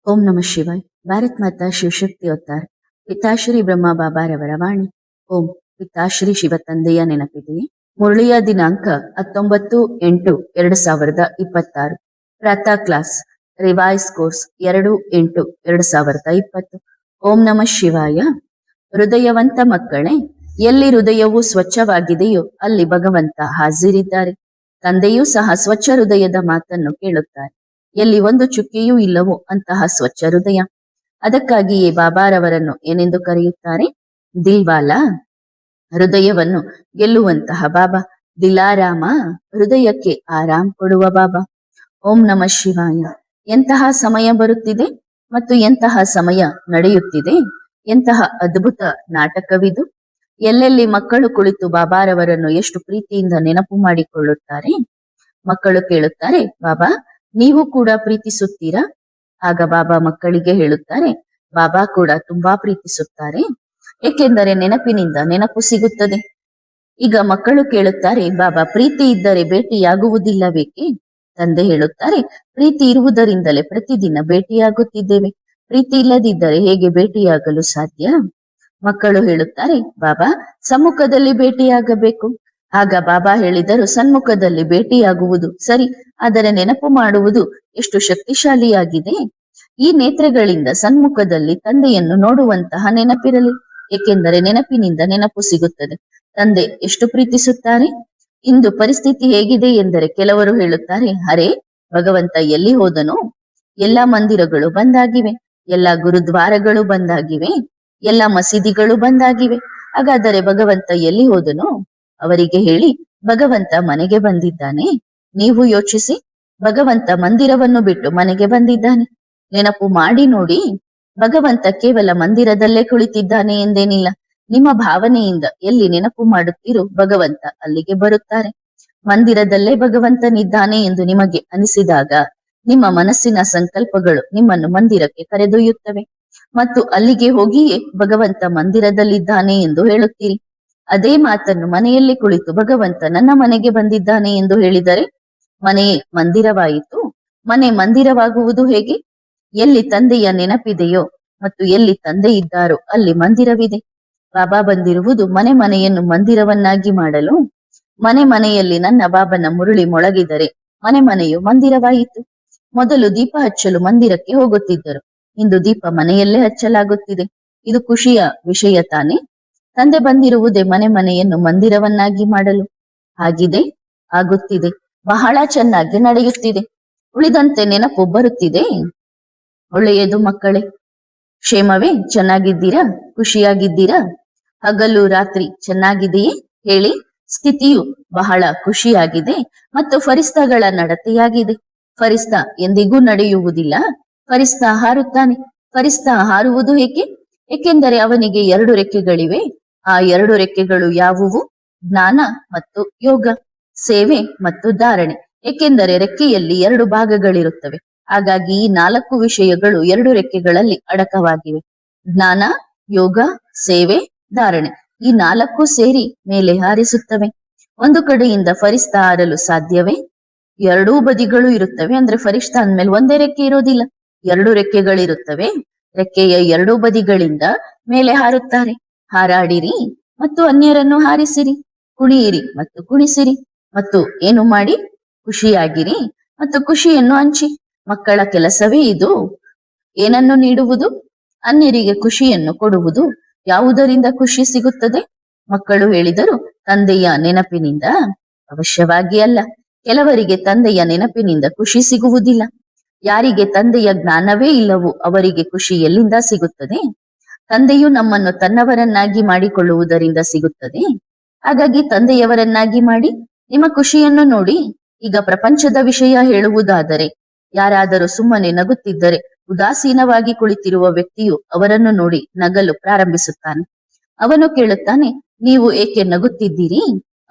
ಓಂ ನಮಃ ಶಿವಾಯ್. ಭಾರತ್ ಮಾತಾ ಶಿವಶಕ್ತಿ ಅವತಾರ್. ಪಿತಾಶ್ರೀ ಬ್ರಹ್ಮ ಬಾಬಾರವರ ವಾಣಿ. ಓಂ. ಪಿತಾಶ್ರೀ ಶಿವ ತಂದೆಯ ನೆನಪಿದೆಯೇ? ಮುರಳಿಯ ದಿನಾಂಕ 19/8/2026. ಪ್ರಾತಃ ಕ್ಲಾಸ್ ರಿವೈಸ್ ಕೋರ್ಸ್ 2/8/2020. ಓಂ ನಮಃ ಶಿವಾಯ. ಹೃದಯವಂತ ಮಕ್ಕಳೇ, ಎಲ್ಲಿ ಹೃದಯವು ಸ್ವಚ್ಛವಾಗಿದೆಯೋ ಅಲ್ಲಿ ಭಗವಂತ ಹಾಜರಿದ್ದಾರೆ. ತಂದೆಯೂ ಸಹ ಸ್ವಚ್ಛ ಹೃದಯದ ಮಾತನ್ನು ಕೇಳುತ್ತಾರೆ. ಎಲ್ಲಿ ಒಂದು ಚುಕ್ಕೆಯೂ ಇಲ್ಲವೋ ಅಂತಹ ಸ್ವಚ್ಛ ಹೃದಯ. ಅದಕ್ಕಾಗಿಯೇ ಬಾಬಾರವರನ್ನು ಏನೆಂದು ಕರೆಯುತ್ತಾರೆ? ದಿಲ್ವಾಲಾ, ಹೃದಯವನ್ನು ಗೆಲ್ಲುವಂತಹ ಬಾಬಾ. ದಿಲಾರಾಮ, ಹೃದಯಕ್ಕೆ ಆರಾಮ್ ಕೊಡುವ ಬಾಬಾ. ಓಂ ನಮಃ ಶಿವಾಯ. ಎಂತಹ ಸಮಯ ಬರುತ್ತಿದೆ ಮತ್ತು ಎಂತಹ ಸಮಯ ನಡೆಯುತ್ತಿದೆ. ಎಂತಹ ಅದ್ಭುತ ನಾಟಕವಿದು. ಎಲ್ಲೆಲ್ಲಿ ಮಕ್ಕಳು ಕುಳಿತು ಬಾಬಾರವರನ್ನು ಎಷ್ಟು ಪ್ರೀತಿಯಿಂದ ನೆನಪು ಮಾಡಿಕೊಳ್ಳುತ್ತಾರೆ. ಮಕ್ಕಳು ಕೇಳುತ್ತಾರೆ, ಬಾಬಾ ನೀವು ಕೂಡ ಪ್ರೀತಿಸುತ್ತೀರಾ? ಆಗ ಬಾಬಾ ಮಕ್ಕಳಿಗೆ ಹೇಳುತ್ತಾರೆ, ಬಾಬಾ ಕೂಡ ತುಂಬಾ ಪ್ರೀತಿಸುತ್ತಾರೆ, ಏಕೆಂದರೆ ನೆನಪಿನಿಂದ ನೆನಪು ಸಿಗುತ್ತದೆ. ಈಗ ಮಕ್ಕಳು ಕೇಳುತ್ತಾರೆ, ಬಾಬಾ ಪ್ರೀತಿ ಇದ್ದರೆ ಭೇಟಿಯಾಗುವುದಿಲ್ಲವೇಕೆ? ತಂದೆ ಹೇಳುತ್ತಾರೆ, ಪ್ರೀತಿ ಇರುವುದರಿಂದಲೇ ಪ್ರತಿದಿನ ಭೇಟಿಯಾಗುತ್ತಿದ್ದೇವೆ. ಪ್ರೀತಿ ಇಲ್ಲದಿದ್ದರೆ ಹೇಗೆ ಭೇಟಿಯಾಗಲು ಸಾಧ್ಯ? ಮಕ್ಕಳು ಹೇಳುತ್ತಾರೆ, ಬಾಬಾ ಸಮ್ಮುಖದಲ್ಲಿ ಭೇಟಿಯಾಗಬೇಕು. ಆಗ ಬಾಬಾ ಹೇಳಿದರು, ಸನ್ಮುಖದಲ್ಲಿ ಭೇಟಿಯಾಗುವುದು ಸರಿ, ಆದರೆ ನೆನಪು ಮಾಡುವುದು ಎಷ್ಟು ಶಕ್ತಿಶಾಲಿಯಾಗಿದೆ. ಈ ನೇತ್ರಗಳಿಂದ ಸನ್ಮುಖದಲ್ಲಿ ತಂದೆಯನ್ನು ನೋಡುವಂತಹ ನೆನಪಿರಲಿ, ಏಕೆಂದರೆ ನೆನಪಿನಿಂದ ನೆನಪು ಸಿಗುತ್ತದೆ. ತಂದೆ ಎಷ್ಟು ಪ್ರೀತಿಸುತ್ತಾರೆ. ಇಂದು ಪರಿಸ್ಥಿತಿ ಹೇಗಿದೆ ಎಂದರೆ ಕೆಲವರು ಹೇಳುತ್ತಾರೆ, ಅರೆ ಭಗವಂತ ಎಲ್ಲಿ ಹೋದನು? ಎಲ್ಲಾ ಮಂದಿರಗಳು ಬಂದಾಗಿವೆ, ಎಲ್ಲಾ ಗುರುದ್ವಾರಗಳು ಬಂದಾಗಿವೆ, ಎಲ್ಲಾ ಮಸೀದಿಗಳು ಬಂದಾಗಿವೆ. ಹಾಗಾದರೆ ಭಗವಂತ ಎಲ್ಲಿ ಹೋದನು? ಅವರಿಗೆ ಹೇಳಿ, ಭಗವಂತ ಮನೆಗೆ ಬಂದಿದ್ದಾನೆ. ನೀವು ಯೋಚಿಸಿ, ಭಗವಂತ ಮಂದಿರವನ್ನು ಬಿಟ್ಟು ಮನೆಗೆ ಬಂದಿದ್ದಾನೆ. ನೆನಪು ಮಾಡಿ ನೋಡಿ, ಭಗವಂತ ಕೇವಲ ಮಂದಿರದಲ್ಲೇ ಕುಳಿತಿದ್ದಾನೆ ಎಂದೇನಿಲ್ಲ. ನಿಮ್ಮ ಭಾವನೆಯಿಂದ ಎಲ್ಲಿ ನೆನಪು ಮಾಡುತ್ತೀರೋ ಭಗವಂತ ಅಲ್ಲಿಗೆ ಬರುತ್ತಾರೆ. ಮಂದಿರದಲ್ಲೇ ಭಗವಂತನಿದ್ದಾನೆ ಎಂದು ನಿಮಗೆ ಅನಿಸಿದಾಗ ನಿಮ್ಮ ಮನಸ್ಸಿನ ಸಂಕಲ್ಪಗಳು ನಿಮ್ಮನ್ನು ಮಂದಿರಕ್ಕೆ ಕರೆದೊಯ್ಯುತ್ತವೆ ಮತ್ತು ಅಲ್ಲಿಗೆ ಹೋಗಿಯೇ ಭಗವಂತ ಮಂದಿರದಲ್ಲಿದ್ದಾನೆ ಎಂದು ಹೇಳುತ್ತೀರಿ. ಅದೇ ಮಾತನ್ನು ಮನೆಯಲ್ಲಿ ಕುಳಿತು ಭಗವಂತ ನನ್ನ ಮನೆಗೆ ಬಂದಿದ್ದಾನೆ ಎಂದು ಹೇಳಿದರೆ ಮನೆಯೇ ಮಂದಿರವಾಯಿತು. ಮನೆ ಮಂದಿರವಾಗುವುದು ಹೇಗೆ? ಎಲ್ಲಿ ತಂದೆಯ ನೆನಪಿದೆಯೋ ಮತ್ತು ಎಲ್ಲಿ ತಂದೆ ಇದ್ದಾರೋ ಅಲ್ಲಿ ಮಂದಿರವಿದೆ. ಬಾಬಾ ಬಂದಿರುವುದು ಮನೆ ಮನೆಯನ್ನು ಮಂದಿರವನ್ನಾಗಿ ಮಾಡಲು. ಮನೆ ಮನೆಯಲ್ಲಿ ನನ್ನ ಬಾಬನ ಮುರುಳಿ ಮೊಳಗಿದರೆ ಮನೆ ಮನೆಯು ಮಂದಿರವಾಯಿತು. ಮೊದಲು ದೀಪ ಹಚ್ಚಲು ಮಂದಿರಕ್ಕೆ ಹೋಗುತ್ತಿದ್ದರು, ಇಂದು ದೀಪ ಮನೆಯಲ್ಲೇ ಹಚ್ಚಲಾಗುತ್ತಿದೆ. ಇದು ಖುಷಿಯ ವಿಷಯ ತಾನೆ? ತಂದೆ ಬಂದಿರುವುದೇ ಮನೆ ಮನೆಯನ್ನು ಮಂದಿರವನ್ನಾಗಿ ಮಾಡಲು. ಆಗಿದೆ, ಆಗುತ್ತಿದೆ, ಬಹಳ ಚೆನ್ನಾಗಿ ನಡೆಯುತ್ತಿದೆ. ಉಳಿದಂತೆ ನೆನಪು ಬರುತ್ತಿದೆ. ಒಳ್ಳೆಯದು ಮಕ್ಕಳೇ. ಕ್ಷೇಮವೇ? ಚೆನ್ನಾಗಿದ್ದೀರಾ? ಖುಷಿಯಾಗಿದ್ದೀರಾ? ಹಗಲು ರಾತ್ರಿ ಚೆನ್ನಾಗಿದೆಯೇ? ಹೇಳಿ. ಸ್ಥಿತಿಯು ಬಹಳ ಖುಷಿಯಾಗಿದೆ ಮತ್ತು ಫರಿಸ್ತಾಗಳ ನಡತೆಯಾಗಿದೆ. ಫರಿಸ್ತಾ ಎಂದಿಗೂ ನಡೆಯುವುದಿಲ್ಲ, ಫರಿಸ್ತಾ ಹಾರುತ್ತಾನೆ. ಫರಿಸ್ತಾ ಹಾರುವುದು ಏಕೆ? ಏಕೆಂದರೆ ಅವನಿಗೆ 2 ರೆಕ್ಕೆಗಳಿವೆ. ಆ 2 ರೆಕ್ಕೆಗಳು ಯಾವುವು? ಜ್ಞಾನ ಮತ್ತು ಯೋಗ, ಸೇವೆ ಮತ್ತು ಧಾರಣೆ. ಏಕೆಂದರೆ ರೆಕ್ಕೆಯಲ್ಲಿ 2 ಭಾಗಗಳಿರುತ್ತವೆ. ಹಾಗಾಗಿ ಈ 4 ವಿಷಯಗಳು 2 ರೆಕ್ಕೆಗಳಲ್ಲಿ ಅಡಕವಾಗಿವೆ. ಜ್ಞಾನ, ಯೋಗ, ಸೇವೆ, ಧಾರಣೆ. ಈ 4 ಸೇರಿ ಮೇಲೆ ಹಾರಿಸುತ್ತವೆ. ಒಂದು ಕಡೆಯಿಂದ ಫರಿಸ್ತಾ ಹಾರಲು ಸಾಧ್ಯವೇ? 2 ಬದಿಗಳು ಇರುತ್ತವೆ. ಅಂದ್ರೆ ಫರಿಸ್ತಾ ಅಂದ್ಮೇಲೆ ಒಂದೇ ರೆಕ್ಕೆ ಇರೋದಿಲ್ಲ, 2 ರೆಕ್ಕೆಗಳಿರುತ್ತವೆ. ರೆಕ್ಕೆಯ 2 ಬದಿಗಳಿಂದ ಮೇಲೆ ಹಾರುತ್ತಾರೆ. ಹಾರಾಡಿರಿ ಮತ್ತು ಅನ್ಯರನ್ನು ಹಾರಿಸಿರಿ, ಕುಣಿಯಿರಿ ಮತ್ತು ಕುಣಿಸಿರಿ ಮತ್ತು ಏನು ಮಾಡಿ? ಖುಷಿಯಾಗಿರಿ ಮತ್ತು ಖುಷಿಯನ್ನು ಹಂಚಿ. ಮಕ್ಕಳ ಕೆಲಸವೇ ಇದು. ಏನನ್ನು ನೀಡುವುದು? ಅನ್ಯರಿಗೆ ಖುಷಿಯನ್ನು ಕೊಡುವುದು. ಯಾವುದರಿಂದ ಖುಷಿ ಸಿಗುತ್ತದೆ? ಮಕ್ಕಳು ಹೇಳಿದರು, ತಂದೆಯ ನೆನಪಿನಿಂದ. ಅವಶ್ಯವಾಗಿ ಅಲ್ಲ. ಕೆಲವರಿಗೆ ತಂದೆಯ ನೆನಪಿನಿಂದ ಖುಷಿ ಸಿಗುವುದಿಲ್ಲ. ಯಾರಿಗೆ ತಂದೆಯ ಜ್ಞಾನವೇ ಇಲ್ಲವೋ ಅವರಿಗೆ ಖುಷಿ ಎಲ್ಲಿಂದ ಸಿಗುತ್ತದೆ? ತಂದೆಯು ನಮ್ಮನ್ನು ತನ್ನವರನ್ನಾಗಿ ಮಾಡಿಕೊಳ್ಳುವುದರಿಂದ ಸಿಗುತ್ತದೆ. ಹಾಗಾಗಿ ತಂದೆಯವರನ್ನಾಗಿ ಮಾಡಿ ನಿಮ್ಮ ಖುಷಿಯನ್ನು ನೋಡಿ. ಈಗ ಪ್ರಪಂಚದ ವಿಷಯ ಹೇಳುವುದಾದರೆ, ಯಾರಾದರೂ ಸುಮ್ಮನೆ ನಗುತ್ತಿದ್ದರೆ ಉದಾಸೀನವಾಗಿ ಕುಳಿತಿರುವ ವ್ಯಕ್ತಿಯು ಅವರನ್ನು ನೋಡಿ ನಗಲು ಪ್ರಾರಂಭಿಸುತ್ತಾನೆ. ಅವನು ಕೇಳುತ್ತಾನೆ, ನೀವು ಏಕೆ ನಗುತ್ತಿದ್ದೀರಿ?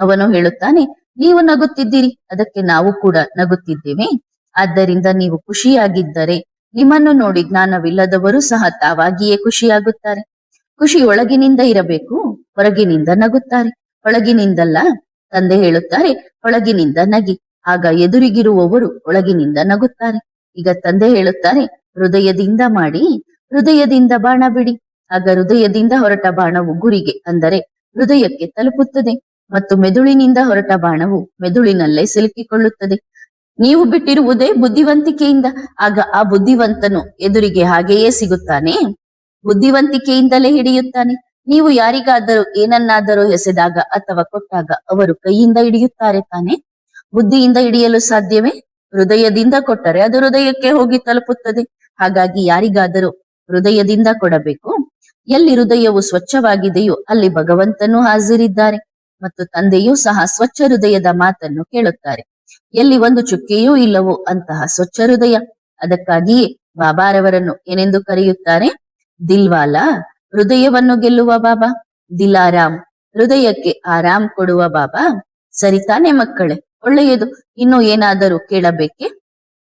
ಅವನು ಹೇಳುತ್ತಾನೆ, ನೀವು ನಗುತ್ತಿದ್ದೀರಿ, ಅದಕ್ಕೆ ನಾವು ಕೂಡ ನಗುತ್ತಿದ್ದೇವೆ. ಆದ್ದರಿಂದ ನೀವು ಖುಷಿಯಾಗಿದ್ದರೆ ನಿಮ್ಮನ್ನು ನೋಡಿ ಜ್ಞಾನವಿಲ್ಲದವರು ಸಹ ತಾವಾಗಿಯೇ ಖುಷಿಯಾಗುತ್ತಾರೆ. ಖುಷಿ ಒಳಗಿನಿಂದ ಇರಬೇಕು, ಹೊರಗಿನಿಂದ ನಗುತ್ತಾರೆ, ಒಳಗಿನಿಂದಲ್ಲ. ತಂದೆ ಹೇಳುತ್ತಾರೆ, ಒಳಗಿನಿಂದ ನಗಿ, ಆಗ ಎದುರಿಗಿರುವವರು ಒಳಗಿನಿಂದ ನಗುತ್ತಾರೆ. ಈಗ ತಂದೆ ಹೇಳುತ್ತಾರೆ, ಹೃದಯದಿಂದ ಮಾಡಿ ಹೃದಯದಿಂದ ಬಾಣ ಬಿಡಿ. ಆಗ ಹೃದಯದಿಂದ ಹೊರಟ ಬಾಣವು ಗುರಿಗೆ ಅಂದರೆ ಹೃದಯಕ್ಕೆ ತಲುಪುತ್ತದೆ ಮತ್ತು ಮೆದುಳಿನಿಂದ ಹೊರಟ ಬಾಣವು ಮೆದುಳಿನಲ್ಲೇ ಸಿಲುಕಿಕೊಳ್ಳುತ್ತದೆ. ನೀವು ಬಿಟ್ಟಿರುವುದೇ ಬುದ್ಧಿವಂತಿಕೆಯಿಂದ. ಆಗ ಆ ಬುದ್ಧಿವಂತನು ಎದುರಿಗೆ ಹಾಗೆಯೇ ಸಿಗುತ್ತಾನೆ, ಬುದ್ಧಿವಂತಿಕೆಯಿಂದಲೇ ಹಿಡಿಯುತ್ತಾನೆ. ನೀವು ಯಾರಿಗಾದರೂ ಏನನ್ನಾದರೂ ಎಸೆದಾಗ ಅಥವಾ ಕೊಟ್ಟಾಗ ಅವರು ಕೈಯಿಂದ ಹಿಡಿಯುತ್ತಾರೆ ತಾನೆ, ಬುದ್ಧಿಯಿಂದ ಹಿಡಿಯಲು ಸಾಧ್ಯವೇ? ಹೃದಯದಿಂದ ಕೊಟ್ಟರೆ ಅದು ಹೃದಯಕ್ಕೆ ಹೋಗಿ ತಲುಪುತ್ತದೆ. ಹಾಗಾಗಿ ಯಾರಿಗಾದರೂ ಹೃದಯದಿಂದ ಕೊಡಬೇಕು. ಎಲ್ಲಿ ಹೃದಯವು ಸ್ವಚ್ಛವಾಗಿದೆಯೋ ಅಲ್ಲಿ ಭಗವಂತನೂ ಹಾಜರಿದ್ದಾರೆ ಮತ್ತು ತಂದೆಯೂ ಸಹ ಸ್ವಚ್ಛ ಹೃದಯದ ಮಾತನ್ನು ಕೇಳುತ್ತಾರೆ. ಎಲ್ಲಿ ಒಂದು ಚುಕ್ಕೆಯೂ ಇಲ್ಲವೋ ಅಂತಹ ಸ್ವಚ್ಛ ಹೃದಯ. ಅದಕ್ಕಾಗಿಯೇ ಬಾಬಾರವರನ್ನು ಏನೆಂದು ಕರೆಯುತ್ತಾರೆ? ದಿಲ್ವಾಲಾ, ಹೃದಯವನ್ನು ಗೆಲ್ಲುವ ಬಾಬಾ. ದಿಲಾರಾಮ್, ಹೃದಯಕ್ಕೆ ಆರಾಮ್ ಕೊಡುವ ಬಾಬಾ. ಸರಿತಾನೆ ಮಕ್ಕಳೇ? ಒಳ್ಳೆಯದು. ಇನ್ನು ಏನಾದರೂ ಕೇಳಬೇಕೆ?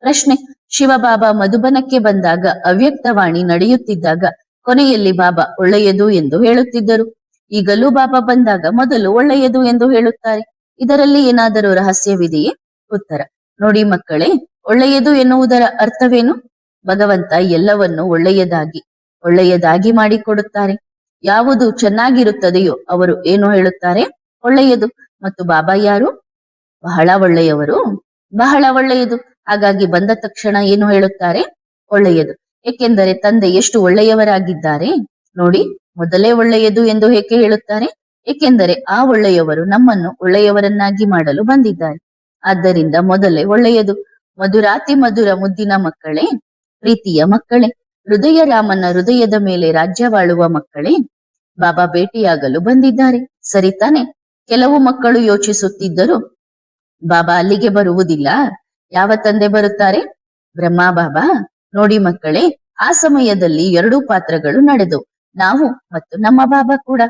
ಪ್ರಶ್ನೆ. ಶಿವಬಾಬಾ ಮಧುಬನಕ್ಕೆ ಬಂದಾಗ ಅವ್ಯಕ್ತವಾಣಿ ನಡೆಯುತ್ತಿದ್ದಾಗ ಕೊನೆಯಲ್ಲಿ ಬಾಬಾ ಒಳ್ಳೆಯದು ಎಂದು ಹೇಳುತ್ತಿದ್ದರು. ಈಗಲೂ ಬಾಬಾ ಬಂದಾಗ ಮೊದಲು ಒಳ್ಳೆಯದು ಎಂದು ಹೇಳುತ್ತಾರೆ. ಇದರಲ್ಲಿ ಏನಾದರೂ ರಹಸ್ಯವಿದೆಯೇ? ಉತ್ತರ. ನೋಡಿ ಮಕ್ಕಳೇ, ಒಳ್ಳೆಯದು ಎನ್ನುವುದರ ಅರ್ಥವೇನು? ಭಗವಂತ ಎಲ್ಲವನ್ನು ಒಳ್ಳೆಯದಾಗಿ ಮಾಡಿಕೊಡುತ್ತಾರೆ. ಯಾವುದು ಚೆನ್ನಾಗಿರುತ್ತದೆಯೋ ಅವರು ಏನು ಹೇಳುತ್ತಾರೆ? ಒಳ್ಳೆಯದು. ಮತ್ತು ಬಾಬಾ ಯಾರು? ಬಹಳ ಒಳ್ಳೆಯವರು, ಬಹಳ ಒಳ್ಳೆಯದು. ಹಾಗಾಗಿ ಬಂದ ತಕ್ಷಣ ಏನು ಹೇಳುತ್ತಾರೆ? ಒಳ್ಳೆಯದು. ಏಕೆಂದರೆ ತಂದೆ ಎಷ್ಟು ಒಳ್ಳೆಯವರಾಗಿದ್ದಾರೆ ನೋಡಿ. ಮೊದಲೇ ಒಳ್ಳೆಯದು ಎಂದು ಏಕೆ ಹೇಳುತ್ತಾರೆ? ಏಕೆಂದರೆ ಆ ಒಳ್ಳೆಯವರು ನಮ್ಮನ್ನು ಒಳ್ಳೆಯವರನ್ನಾಗಿ ಮಾಡಲು ಬಂದಿದ್ದಾರೆ. ಆದ್ದರಿಂದ ಮೊದಲೇ ಒಳ್ಳೆಯದು. ಮಧುರಾತಿ ಮಧುರ ಮುದ್ದಿನ ಮಕ್ಕಳೇ, ಪ್ರೀತಿಯ ಮಕ್ಕಳೇ, ಹೃದಯ ರಾಮನ ಹೃದಯದ ಮೇಲೆ ರಾಜ್ಯವಾಳುವ ಮಕ್ಕಳೇ, ಬಾಬಾ ಭೇಟಿಯಾಗಲು ಬಂದಿದ್ದಾರೆ. ಸರಿತಾನೆ? ಕೆಲವು ಮಕ್ಕಳು ಯೋಚಿಸುತ್ತಿದ್ದರು, ಬಾಬಾ ಅಲ್ಲಿಗೆ ಬರುವುದಿಲ್ಲ. ಯಾವ ತಂದೆ ಬರುತ್ತಾರೆ? ಬ್ರಹ್ಮ ಬಾಬಾ. ನೋಡಿ ಮಕ್ಕಳೇ, ಆ ಸಮಯದಲ್ಲಿ 2 ಪಾತ್ರಗಳು ನಡೆದವು, ನಾವು ಮತ್ತು ನಮ್ಮ ಬಾಬಾ ಕೂಡ.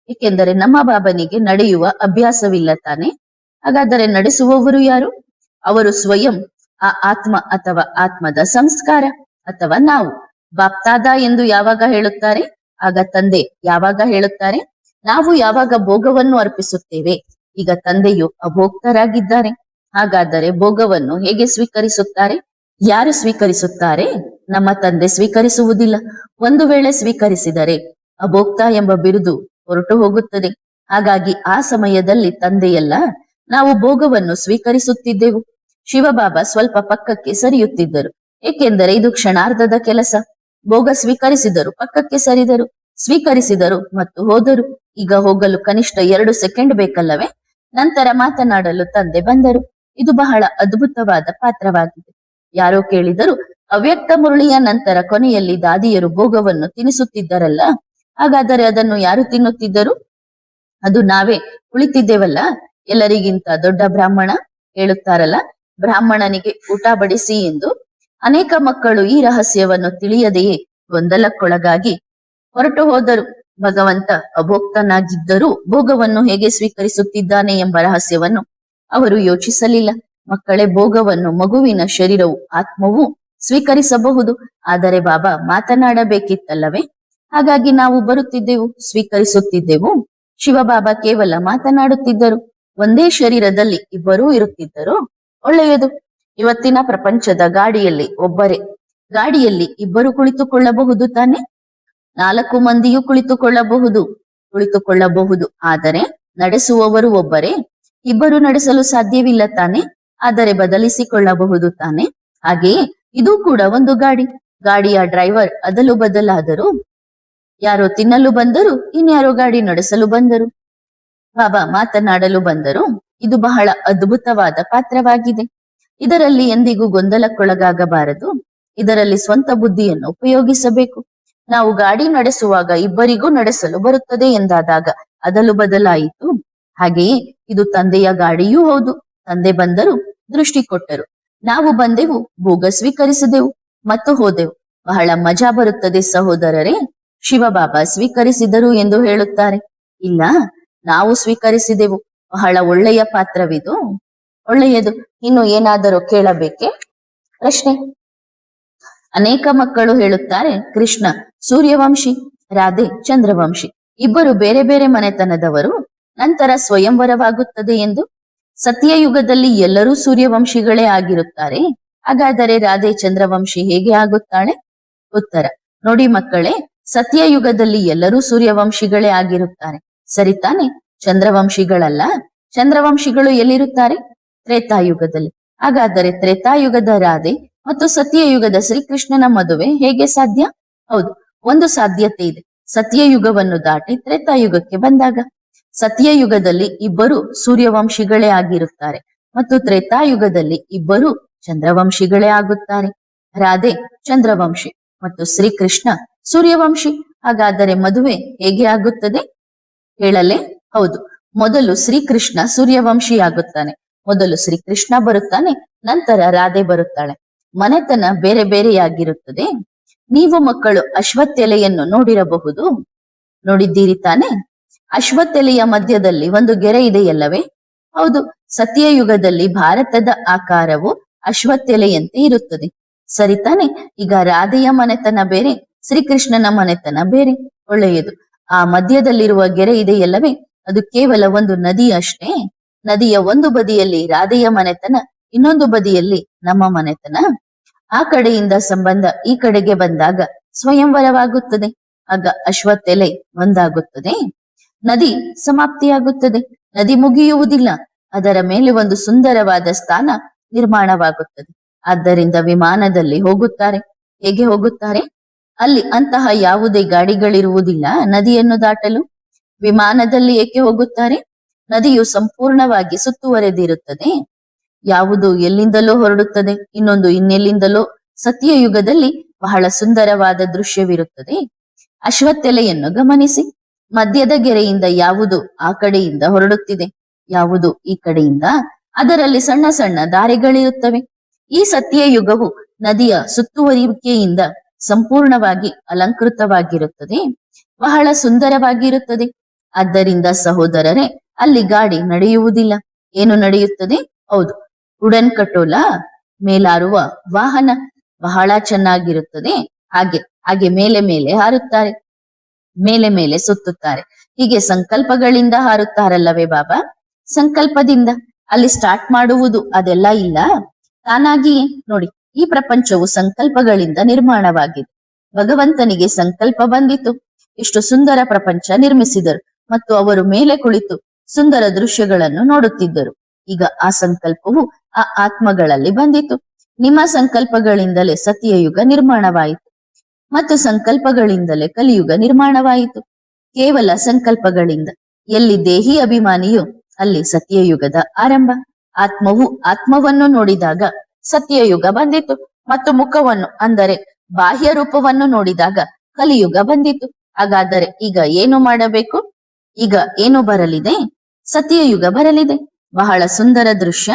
ಏಕೆಂದರೆ ನಮ್ಮ ಬಾಬನಿಗೆ ನಡೆಯುವ ಅಭ್ಯಾಸವಿಲ್ಲ ತಾನೆ. ಹಾಗಾದರೆ ನಡೆಸುವವರು ಯಾರು? ಅವರು ಸ್ವಯಂ ಆ ಆತ್ಮ ಅಥವಾ ಆತ್ಮದ ಸಂಸ್ಕಾರ ಅಥವಾ ನಾವು. ಬಾಪ್ತಾದ ಎಂದು ಯಾವಾಗ ಹೇಳುತ್ತಾರೆ? ಆಗ ತಂದೆ ಯಾವಾಗ ಹೇಳುತ್ತಾರೆ? ನಾವು ಯಾವಾಗ ಭೋಗವನ್ನು ಅರ್ಪಿಸುತ್ತೇವೆ. ಈಗ ತಂದೆಯು ಅಭೋಕ್ತರಾಗಿದ್ದಾರೆ. ಹಾಗಾದರೆ ಭೋಗವನ್ನು ಹೇಗೆ ಸ್ವೀಕರಿಸುತ್ತಾರೆ? ಯಾರು ಸ್ವೀಕರಿಸುತ್ತಾರೆ? ನಮ್ಮ ತಂದೆ ಸ್ವೀಕರಿಸುವುದಿಲ್ಲ. ಒಂದು ವೇಳೆ ಸ್ವೀಕರಿಸಿದರೆ ಅಭೋಕ್ತ ಎಂಬ ಬಿರುದು ಹೊರಟು ಹೋಗುತ್ತದೆ. ಹಾಗಾಗಿ ಆ ಸಮಯದಲ್ಲಿ ತಂದೆಯಲ್ಲ, ನಾವು ಭೋಗವನ್ನು ಸ್ವೀಕರಿಸುತ್ತಿದ್ದೆವು. ಶಿವಬಾಬಾ ಸ್ವಲ್ಪ ಪಕ್ಕಕ್ಕೆ ಸರಿಯುತ್ತಿದ್ದರು. ಏಕೆಂದರೆ ಇದು ಕ್ಷಣಾರ್ಧದ ಕೆಲಸ. ಭೋಗ ಸ್ವೀಕರಿಸಿದರು, ಪಕ್ಕಕ್ಕೆ ಸರಿದರು, ಸ್ವೀಕರಿಸಿದರು ಮತ್ತು ಹೋದರು. ಈಗ ಹೋಗಲು ಕನಿಷ್ಠ 2 ಸೆಕೆಂಡ್ ಬೇಕಲ್ಲವೇ? ನಂತರ ಮಾತನಾಡಲು ತಂದೆ ಬಂದರು. ಇದು ಬಹಳ ಅದ್ಭುತವಾದ ಪಾತ್ರವಾಗಿದೆ. ಯಾರೋ ಕೇಳಿದರು, ಅವ್ಯಕ್ತ ಮುರಳಿಯ ನಂತರ ಕೊನೆಯಲ್ಲಿ ದಾದಿಯರು ಭೋಗವನ್ನು ತಿನ್ನಿಸುತ್ತಿದ್ದರಲ್ಲ, ಹಾಗಾದರೆ ಅದನ್ನು ಯಾರು ತಿನ್ನುತ್ತಿದ್ದರು? ಅದು ನಾವೇ ಕುಳಿತಿದ್ದೇವಲ್ಲ. ಎಲ್ಲರಿಗಿಂತ ದೊಡ್ಡ ಬ್ರಾಹ್ಮಣ ಹೇಳುತ್ತಾರಲ್ಲ, ಬ್ರಾಹ್ಮಣನಿಗೆ ಊಟ ಬಡಿಸಿ ಎಂದು. ಅನೇಕ ಮಕ್ಕಳು ಈ ರಹಸ್ಯವನ್ನು ತಿಳಿಯದೆಯೇ ಗೊಂದಲಕ್ಕೊಳಗಾಗಿ ಹೊರಟು ಹೋದರು. ಭಗವಂತ ಅಭೋಕ್ತನಾಗಿದ್ದರೂ ಭೋಗವನ್ನು ಹೇಗೆ ಸ್ವೀಕರಿಸುತ್ತಿದ್ದಾನೆ ಎಂಬ ರಹಸ್ಯವನ್ನು ಅವರು ಯೋಚಿಸಲಿಲ್ಲ. ಮಕ್ಕಳೇ, ಭೋಗವನ್ನು ಮಗುವಿನ ಶರೀರವು ಆತ್ಮವು ಸ್ವೀಕರಿಸಬಹುದು, ಆದರೆ ಬಾಬಾ ಮಾತನಾಡಬೇಕಿತ್ತಲ್ಲವೇ? ಹಾಗಾಗಿ ನಾವು ಬರುತ್ತಿದ್ದೆವು, ಸ್ವೀಕರಿಸುತ್ತಿದ್ದೆವು. ಶಿವಬಾಬಾ ಕೇವಲ ಮಾತನಾಡುತ್ತಿದ್ದರು. ಒಂದೇ ಶರೀರದಲ್ಲಿ ಇಬ್ಬರೂ ಇರುತ್ತಿದ್ದರು. ಒಳ್ಳೆಯದು. ಇವತ್ತಿನ ಪ್ರಪಂಚದ ಗಾಡಿಯಲ್ಲಿ ಇಬ್ಬರು ಕುಳಿತುಕೊಳ್ಳಬಹುದು ತಾನೆ? 4 ಮಂದಿಯೂ ಕುಳಿತುಕೊಳ್ಳಬಹುದು. ಆದರೆ ನಡೆಸುವವರು ಒಬ್ಬರೇ. ಇಬ್ಬರು ನಡೆಸಲು ಸಾಧ್ಯವಿಲ್ಲ ತಾನೆ? ಆದರೆ ಬದಲಿಸಿಕೊಳ್ಳಬಹುದು ತಾನೆ? ಹಾಗೆಯೇ ಇದು ಕೂಡ ಒಂದು ಗಾಡಿಯ ಡ್ರೈವರ್ ಅದಲು ಬದಲಾದರು. ಯಾರೋ ತಿನ್ನಲು ಬಂದರು, ಇನ್ಯಾರೋ ಗಾಡಿ ನಡೆಸಲು ಬಂದರು. ಬಾಬಾ ಮಾತನಾಡಲು ಬಂದರು. ಇದು ಬಹಳ ಅದ್ಭುತವಾದ ಪಾತ್ರವಾಗಿದೆ. ಇದರಲ್ಲಿ ಎಂದಿಗೂ ಗೊಂದಲಕ್ಕೊಳಗಾಗಬಾರದು. ಇದರಲ್ಲಿ ಸ್ವಂತ ಬುದ್ಧಿಯನ್ನು ಉಪಯೋಗಿಸಬೇಕು. ನಾವು ಗಾಡಿ ನಡೆಸುವಾಗ ಇಬ್ಬರಿಗೂ ನಡೆಸಲು ಬರುತ್ತದೆ ಎಂದಾದಾಗ ಅದಲು ಬದಲಾಯಿತು. ಹಾಗೆಯೇ ಇದು ತಂದೆಯ ಗಾಡಿಯೂ ಹೌದು. ತಂದೆ ಬಂದರು, ದೃಷ್ಟಿ ಕೊಟ್ಟರು, ನಾವು ಬಂದೆವು, ಭೋಗ ಸ್ವೀಕರಿಸಿದೆವು ಮತ್ತು ಹೋದೆವು. ಬಹಳ ಮಜಾ ಬರುತ್ತದೆ ಸಹೋದರರೇ. ಶಿವಬಾಬಾ ಸ್ವೀಕರಿಸಿದರು ಎಂದು ಹೇಳುತ್ತಾರೆ. ಇಲ್ಲ, ನಾವು ಸ್ವೀಕರಿಸಿದೆವು. ಬಹಳ ಒಳ್ಳೆಯ ಪಾತ್ರವಿದು. ಒಳ್ಳೆಯದು. ಇನ್ನು ಏನಾದರೂ ಕೇಳಬೇಕೆ? ಪ್ರಶ್ನೆ. ಅನೇಕ ಮಕ್ಕಳು ಹೇಳುತ್ತಾರೆ, ಕೃಷ್ಣ ಸೂರ್ಯವಂಶಿ, ರಾಧೆ ಚಂದ್ರವಂಶಿ, ಇಬ್ಬರು ಬೇರೆ ಬೇರೆ ಮನೆತನದವರು, ನಂತರ ಸ್ವಯಂವರವಾಗುತ್ತದೆ ಎಂದು. ಸತ್ಯಯುಗದಲ್ಲಿ ಎಲ್ಲರೂ ಸೂರ್ಯವಂಶಿಗಳೇ ಆಗಿರುತ್ತಾರೆ. ಹಾಗಾದರೆ ರಾಧೆ ಚಂದ್ರವಂಶಿ ಹೇಗೆ ಆಗುತ್ತಾಳೆ? ಉತ್ತರ: ನೋಡಿ ಮಕ್ಕಳೇ, ಸತ್ಯಯುಗದಲ್ಲಿ ಎಲ್ಲರೂ ಸೂರ್ಯವಂಶಿಗಳೇ ಆಗಿರುತ್ತಾರೆ, ಸರಿ ತಾನೆ? ಚಂದ್ರವಂಶಿಗಳಲ್ಲ. ಚಂದ್ರವಂಶಿಗಳು ಎಲ್ಲಿರುತ್ತಾರೆ? ತ್ರೇತಾಯುಗದಲ್ಲಿ. ಹಾಗಾದರೆ ತ್ರೇತಾಯುಗದ ರಾಧೆ ಮತ್ತು ಸತ್ಯಯುಗದ ಶ್ರೀಕೃಷ್ಣನ ಮದುವೆ ಹೇಗೆ ಸಾಧ್ಯ? ಹೌದು, ಒಂದು ಸಾಧ್ಯತೆ ಇದೆ. ಸತ್ಯಯುಗವನ್ನು ದಾಟಿ ತ್ರೇತಾಯುಗಕ್ಕೆ ಬಂದಾಗ ಸತ್ಯಯುಗದಲ್ಲಿ ಇಬ್ಬರು ಸೂರ್ಯವಂಶಿಗಳೇ ಆಗಿರುತ್ತಾರೆ ಮತ್ತು ತ್ರೇತಾಯುಗದಲ್ಲಿ ಇಬ್ಬರು ಚಂದ್ರವಂಶಿಗಳೇ ಆಗುತ್ತಾರೆ. ರಾಧೆ ಚಂದ್ರವಂಶಿ ಮತ್ತು ಶ್ರೀಕೃಷ್ಣ ಸೂರ್ಯವಂಶಿ. ಹಾಗಾದರೆ ಮದುವೆ ಹೇಗೆ ಆಗುತ್ತದೆ ಹೇಳಲೇ? ಹೌದು, ಮೊದಲು ಶ್ರೀಕೃಷ್ಣ ಸೂರ್ಯವಂಶಿಯಾಗುತ್ತಾನೆ. ಮೊದಲು ಶ್ರೀಕೃಷ್ಣ ಬರುತ್ತಾನೆ, ನಂತರ ರಾಧೆ ಬರುತ್ತಾಳೆ. ಮನೆತನ ಬೇರೆ ಬೇರೆಯಾಗಿರುತ್ತದೆ. ನೀವು ಮಕ್ಕಳು ಅಶ್ವತ್ಥೆಲೆಯನ್ನು ನೋಡಿರಬಹುದು, ನೋಡಿದ್ದೀರಿ ತಾನೆ? ಅಶ್ವತ್ಥೆಲೆಯ ಮಧ್ಯದಲ್ಲಿ ಒಂದು ಗೆರೆ ಇದೆಯಲ್ಲವೇ? ಹೌದು, ಸತ್ಯಯುಗದಲ್ಲಿ ಭಾರತದ ಆಕಾರವು ಅಶ್ವತ್ಥೆಲೆಯಂತೆ ಇರುತ್ತದೆ, ಸರಿ ತಾನೆ? ಈಗ ರಾಧೆಯ ಮನೆತನ ಬೇರೆ, ಶ್ರೀಕೃಷ್ಣನ ಮನೆತನ ಬೇರೆ. ಒಳ್ಳೆಯದು. ಆ ಮಧ್ಯದಲ್ಲಿರುವ ಗೆರೆ ಇದೆಯಲ್ಲವೇ, ಅದು ಕೇವಲ ಒಂದು ನದಿ ಅಷ್ಟೇ. ನದಿಯ ಒಂದು ಬದಿಯಲ್ಲಿ ರಾಧೆಯ ಮನೆತನ, ಇನ್ನೊಂದು ಬದಿಯಲ್ಲಿ ನಮ್ಮ ಮನೆತನ. ಆ ಕಡೆಯಿಂದ ಸಂಬಂಧ ಈ ಕಡೆಗೆ ಬಂದಾಗ ಸ್ವಯಂವರವಾಗುತ್ತದೆ. ಆಗ ಅಶ್ವತ್ಥೆಲೆ ಒಂದಾಗುತ್ತದೆ, ನದಿ ಸಮಾಪ್ತಿಯಾಗುತ್ತದೆ. ನದಿ ಮುಗಿಯುವುದಿಲ್ಲ, ಅದರ ಮೇಲೆ ಒಂದು ಸುಂದರವಾದ ಸ್ಥಾನ ನಿರ್ಮಾಣವಾಗುತ್ತದೆ. ಆದ್ದರಿಂದ ವಿಮಾನದಲ್ಲಿ ಹೋಗುತ್ತಾರೆ. ಹೇಗೆ ಹೋಗುತ್ತಾರೆ? ಅಲ್ಲಿ ಅಂತಹ ಯಾವುದೇ ಗಾಡಿಗಳಿರುವುದಿಲ್ಲ ನದಿಯನ್ನು ದಾಟಲು. ವಿಮಾನದಲ್ಲಿ ಏಕೆ ಹೋಗುತ್ತಾರೆ? ನದಿಯು ಸಂಪೂರ್ಣವಾಗಿ ಸುತ್ತುವರೆದಿರುತ್ತದೆ. ಯಾವುದು ಎಲ್ಲಿಂದಲೋ ಹೊರಡುತ್ತದೆ, ಇನ್ನೊಂದು ಇನ್ನೆಲ್ಲಿಂದಲೋ. ಸತ್ಯಯುಗದಲ್ಲಿ ಬಹಳ ಸುಂದರವಾದ ದೃಶ್ಯವಿರುತ್ತದೆ. ಅಶ್ವತ್ಥೆಲೆಯನ್ನು ಗಮನಿಸಿ. ಮಧ್ಯದ ಗೆರೆಯಿಂದ ಯಾವುದು ಆ ಕಡೆಯಿಂದ ಹೊರಡುತ್ತಿದೆ, ಯಾವುದು ಈ ಕಡೆಯಿಂದ. ಅದರಲ್ಲಿ ಸಣ್ಣ ಸಣ್ಣ ದಾರಿಗಳಿರುತ್ತವೆ. ಈ ಸತ್ಯಯುಗವು ನದಿಯ ಸುತ್ತುವರಿಕೆಯಿಂದ ಸಂಪೂರ್ಣವಾಗಿ ಅಲಂಕೃತವಾಗಿರುತ್ತದೆ, ಬಹಳ ಸುಂದರವಾಗಿರುತ್ತದೆ. ಆದ್ದರಿಂದ ಸಹೋದರರೇ, ಅಲ್ಲಿ ಗಾಡಿ ನಡೆಯುವುದಿಲ್ಲ. ಏನು ನಡೆಯುತ್ತದೆ? ಹೌದು, ಉಡನ್ ಕಟೋಲಾ, ಮೇಲಾರುವ ವಾಹನ. ಬಹಳ ಚೆನ್ನಾಗಿರುತ್ತದೆ. ಹಾಗೆ ಹಾಗೆ ಮೇಲೆ ಮೇಲೆ ಹಾರುತ್ತಾರೆ, ಮೇಲೆ ಮೇಲೆ ಸುತ್ತುತ್ತಾರೆ. ಹೀಗೆ ಸಂಕಲ್ಪಗಳಿಂದ ಹಾರುತ್ತಾರಲ್ಲವೇ ಬಾಬಾ? ಸಂಕಲ್ಪದಿಂದ. ಅಲ್ಲಿ ಸ್ಟಾರ್ಟ್ ಮಾಡುವುದು ಅದೆಲ್ಲ ಇಲ್ಲ, ತಾನಾಗಿಯೇ. ನೋಡಿ, ಈ ಪ್ರಪಂಚವು ಸಂಕಲ್ಪಗಳಿಂದ ನಿರ್ಮಾಣವಾಗಿದೆ. ಭಗವಂತನಿಗೆ ಸಂಕಲ್ಪ ಬಂದಿತು, ಎಷ್ಟು ಸುಂದರ ಪ್ರಪಂಚ ನಿರ್ಮಿಸಿದರು ಮತ್ತು ಅವರು ಮೇಲೆ ಕುಳಿತು ಸುಂದರ ದೃಶ್ಯಗಳನ್ನು ನೋಡುತ್ತಿದ್ದರು. ಈಗ ಆ ಸಂಕಲ್ಪವು ಆ ಆತ್ಮಗಳಲ್ಲಿ ಬಂದಿತು. ನಿಮ್ಮ ಸಂಕಲ್ಪಗಳಿಂದಲೇ ಸತ್ಯಯುಗ ನಿರ್ಮಾಣವಾಯಿತು ಮತ್ತು ಸಂಕಲ್ಪಗಳಿಂದಲೇ ಕಲಿಯುಗ ನಿರ್ಮಾಣವಾಯಿತು. ಕೇವಲ ಸಂಕಲ್ಪಗಳಿಂದ. ಎಲ್ಲಿ ದೇಹಿ ಅಭಿಮಾನಿಯೋ ಅಲ್ಲಿ ಸತ್ಯಯುಗದ ಆರಂಭ. ಆತ್ಮವು ಆತ್ಮವನ್ನು ನೋಡಿದಾಗ ಸತ್ಯಯುಗ ಬಂದಿತು ಮತ್ತು ಮುಖವನ್ನು ಅಂದರೆ ಬಾಹ್ಯ ರೂಪವನ್ನು ನೋಡಿದಾಗ ಕಲಿಯುಗ ಬಂದಿತು. ಹಾಗಾದರೆ ಈಗ ಏನು ಮಾಡಬೇಕು? ಈಗ ಏನು ಬರಲಿದೆ? ಸತ್ಯಯುಗ ಬರಲಿದೆ. ಬಹಳ ಸುಂದರ ದೃಶ್ಯ.